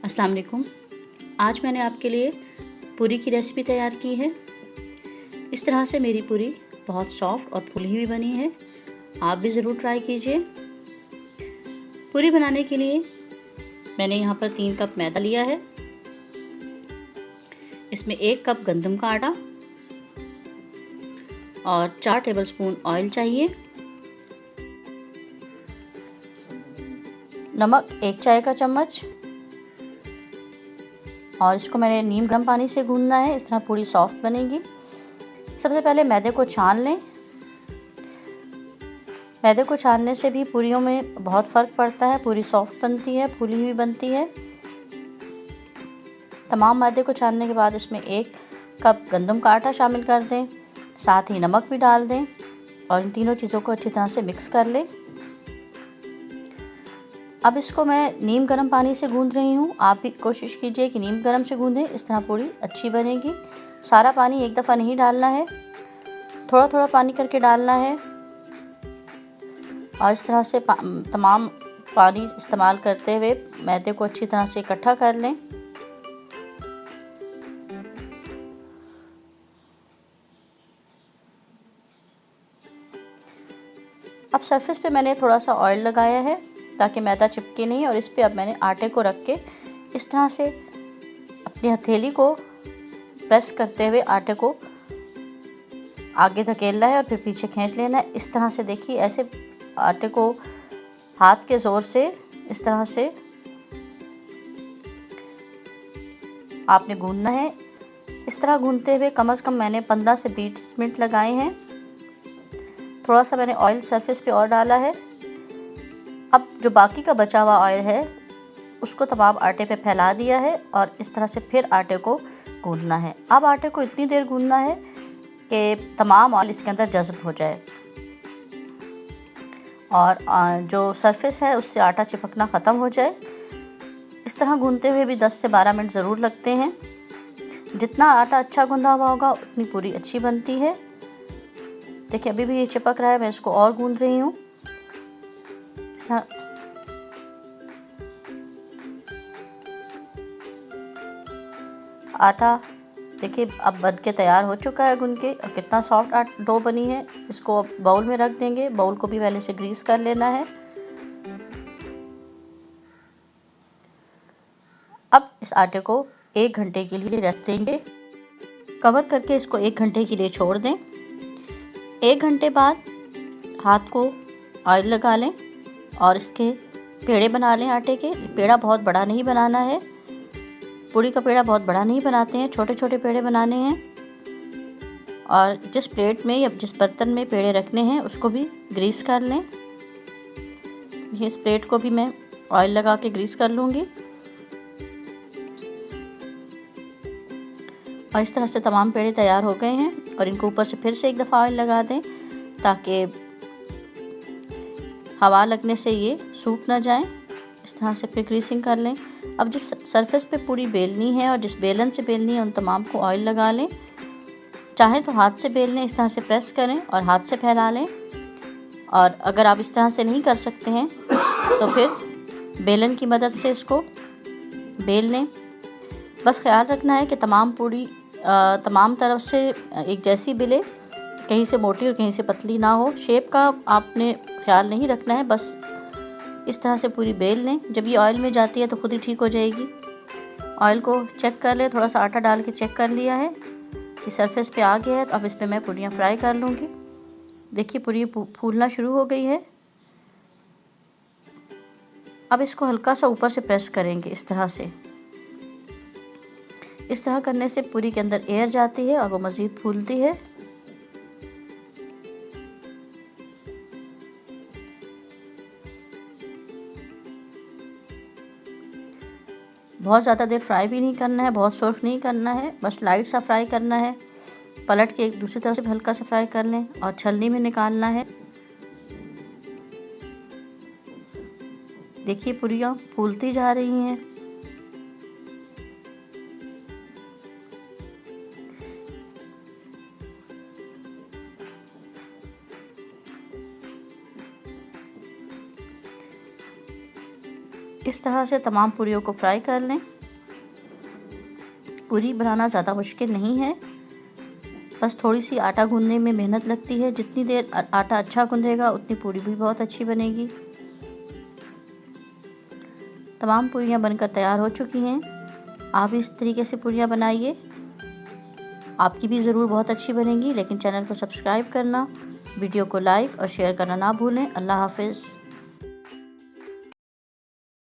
अस्सलाम वालेकुम। आज मैंने आपके लिए पूरी की रेसिपी तैयार की है। इस तरह से मेरी पूरी बहुत सॉफ्ट और फुली हुई बनी है। आप भी ज़रूर ट्राई कीजिए। पूरी बनाने के लिए मैंने यहाँ पर 3 कप मैदा लिया है। इसमें 1 कप गंदम का आटा और 4 टेबलस्पून ऑयल चाहिए। नमक 1 चाय का चम्मच और इसको मैंने नीम गर्म पानी से गूंदना है। इस तरह पूरी सॉफ्ट बनेगी। सबसे पहले मैदे को छान लें। मैदे को छानने से भी पूरियों में बहुत फ़र्क पड़ता है। पूरी सॉफ्ट बनती है, फूली हुई बनती है। तमाम मैदे को छानने के बाद इसमें 1 कप गंदम का आटा शामिल कर दें, साथ ही नमक भी डाल दें और इन तीनों चीज़ों को अच्छी तरह से मिक्स कर लें। अब इसको मैं नीम गर्म पानी से गूंद रही हूँ। आप भी कोशिश कीजिए कि नीम गर्म से गूंदें, इस तरह पूरी अच्छी बनेगी। सारा पानी एक दफ़ा नहीं डालना है, थोड़ा थोड़ा पानी करके डालना है और इस तरह से तमाम पानी इस्तेमाल करते हुए मैदे को अच्छी तरह से इकट्ठा कर लें। अब सरफेस पे मैंने थोड़ा सा ऑयल लगाया है ताकि मैदा चिपके नहीं, और इस पे अब मैंने आटे को रख के इस तरह से अपनी हथेली को प्रेस करते हुए आटे को आगे धकेलना है और फिर पीछे खींच लेना है। इस तरह से देखिए, ऐसे आटे को हाथ के ज़ोर से इस तरह से आपने गूंदना है। इस तरह गूंदते हुए कम से कम मैंने 15 से 20 मिनट लगाए हैं। थोड़ा सा मैंने ऑयल सरफेस पे और डाला है। अब जो बाकी का बचा हुआ ऑयल है उसको तमाम आटे पे फैला दिया है और इस तरह से फिर आटे को गूंदना है। अब आटे को इतनी देर गूंदना है कि तमाम ऑयल इसके अंदर जज़ब हो जाए और जो सरफेस है उससे आटा चिपकना ख़त्म हो जाए। इस तरह गूंदते हुए भी 10 से 12 मिनट ज़रूर लगते हैं। जितना आटा अच्छा गूंदा हुआ होगा उतनी पूरी अच्छी बनती है। देखिए, अभी भी ये चिपक रहा है, मैं इसको और गूंद रही हूँ। आटा देखिए अब बन के तैयार हो चुका है गूंद के, और कितना सॉफ्ट डो बनी है। इसको अब बाउल में रख देंगे। बाउल को भी पहले से ग्रीस कर लेना है। अब इस आटे को 1 घंटे के लिए रख देंगे। कवर करके इसको 1 घंटे के लिए छोड़ दें। 1 घंटे बाद हाथ को ऑयल लगा लें और इसके पेड़े बना लें आटे के। पेड़ा बहुत बड़ा नहीं बनाना है, पूरी का पेड़ा बहुत बड़ा नहीं बनाते हैं, छोटे छोटे पेड़े बनाने हैं। और जिस प्लेट में या जिस बर्तन में पेड़े रखने हैं उसको भी ग्रीस कर लें। ये इस प्लेट को भी मैं ऑयल लगा के ग्रीस कर लूँगी और इस तरह से तमाम पेड़े तैयार हो गए हैं। और इनको ऊपर से फिर से एक दफ़ा ऑयल लगा दें ताकि हवा लगने से ये सूख ना जाए। इस तरह से फिर ग्रीसिंग कर लें। अब जिस सरफेस पे पूरी बेलनी है और जिस बेलन से बेलनी है उन तमाम को ऑयल लगा लें। चाहें तो हाथ से बेल लें, इस तरह से प्रेस करें और हाथ से फैला लें। और अगर आप इस तरह से नहीं कर सकते हैं तो फिर बेलन की मदद से इसको बेल लें। बस ख्याल रखना है कि तमाम तरफ से एक जैसी बेले, कहीं से मोटी और कहीं से पतली ना हो। शेप का आपने ख्याल नहीं रखना है, बस इस तरह से पूरी बेल लें। जब ये ऑयल में जाती है तो खुद ही ठीक हो जाएगी। ऑयल को चेक कर लें, थोड़ा सा आटा डाल के चेक कर लिया है कि सरफेस पे आ गया है। तो अब इस पे मैं पूरियाँ फ्राई कर लूँगी। देखिए पूरी फूलना शुरू हो गई है। अब इसको हल्का सा ऊपर से प्रेस करेंगे इस तरह से। इस तरह करने से पूरी के अंदर एयर जाती है और वो मज़ीद फूलती है। बहुत ज़्यादा देर फ्राई भी नहीं करना है, बहुत सुर्ख नहीं करना है, बस लाइट सा फ्राई करना है। पलट के एक दूसरी तरफ से हल्का सा फ्राई कर लें और छलनी में निकालना है। देखिए पूरियाँ फूलती जा रही हैं। इस तरह से तमाम पूरियों को फ्राई कर लें। पूरी बनाना ज़्यादा मुश्किल नहीं है, बस थोड़ी सी आटा गूँधने में मेहनत लगती है। जितनी देर आटा अच्छा गूँधेगा उतनी पूरी भी बहुत अच्छी बनेगी। तमाम पूरियाँ बनकर तैयार हो चुकी हैं। आप इस तरीके से पूरियाँ बनाइए, आपकी भी ज़रूर बहुत अच्छी बनेगी। लेकिन चैनल को सब्सक्राइब करना, वीडियो को लाइक और शेयर करना ना भूलें। अल्लाह हाफ़िज़।